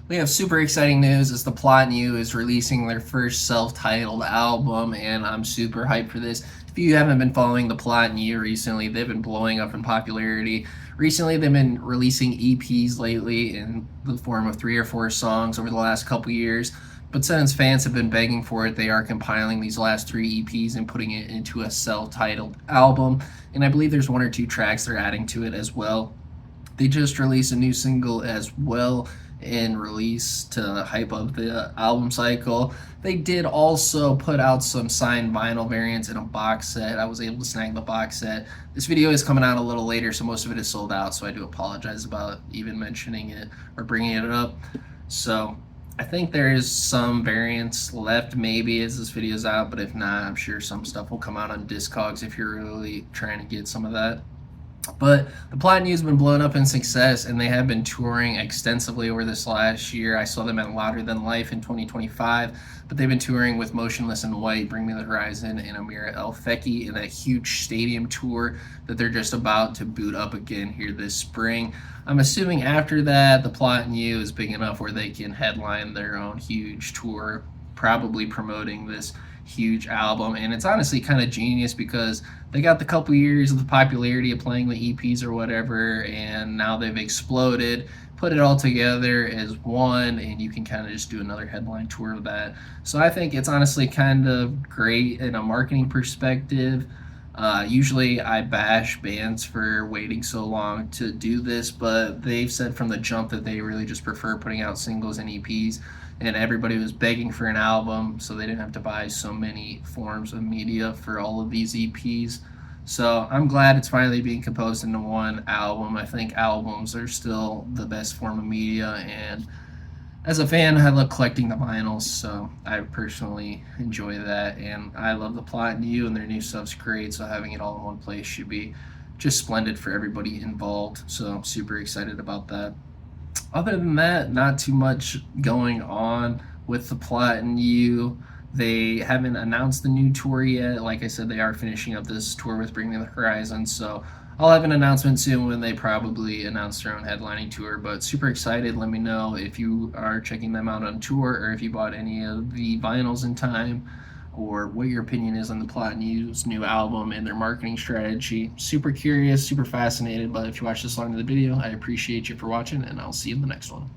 We have super exciting news as The Plot New is releasing their first self-titled album, and I'm super hyped for this. If you haven't been following The Plot New recently, they've been blowing up in popularity. Recently, they've been releasing EPs lately in the form of 3 or 4 songs over the last couple years. But since fans have been begging for it, they are compiling these last 3 EPs and putting it into a self-titled album. And I believe there's 1 or 2 tracks they're adding to it as well. They just released a new single as well in release to hype up the album cycle. They did also put out some signed vinyl variants in a box set. I was able to snag the box set. This video is coming out a little later, so most of it is sold out, so I do apologize about even mentioning it or bringing it up. So I think there is some variants left maybe as this video is out, but if not, I'm sure some stuff will come out on Discogs if you're really trying to get some of that. But the Platinum has been blowing up in success, and they have been touring extensively over this last year. I saw them at Louder Than Life in 2025, but they've been touring with Motionless in White, Bring Me the Horizon, and Amira El Feki in that huge stadium tour that they're just about to boot up again here this spring. I'm assuming after that, the Plot New is big enough where they can headline their own huge tour, probably promoting this huge album. And it's honestly kind of genius because they got the couple years of the popularity of playing the EPs or whatever, and now they've exploded, put it all together as one, and you can kind of just do another headline tour of that. So I think it's honestly kind of great in a marketing perspective. Usually I bash bands for waiting so long to do this, but they've said from the jump that they really just prefer putting out singles and EPs, and everybody was begging for an album, so they didn't have to buy so many forms of media for all of these EPs. So I'm glad it's finally being composed into one album. I think albums are still the best form of media, and as a fan, I love collecting the vinyls, so I personally enjoy that. And I love the Plot New, and their new stuff's great, so having it all in one place should be just splendid for everybody involved. So I'm super excited about that. Other than that, not too much going on with the Plot New. They haven't announced the new tour yet. Like I said, they are finishing up this tour with Bring Me the Horizon, so I'll have an announcement soon when they probably announce their own headlining tour. But super excited. Let me know if you are checking them out on tour or if you bought any of the vinyls in time, or what your opinion is on the Plot New's new album and their marketing strategy. Super curious, super fascinated. But if you watched this long into the video, I appreciate you for watching, and I'll see you in the next one.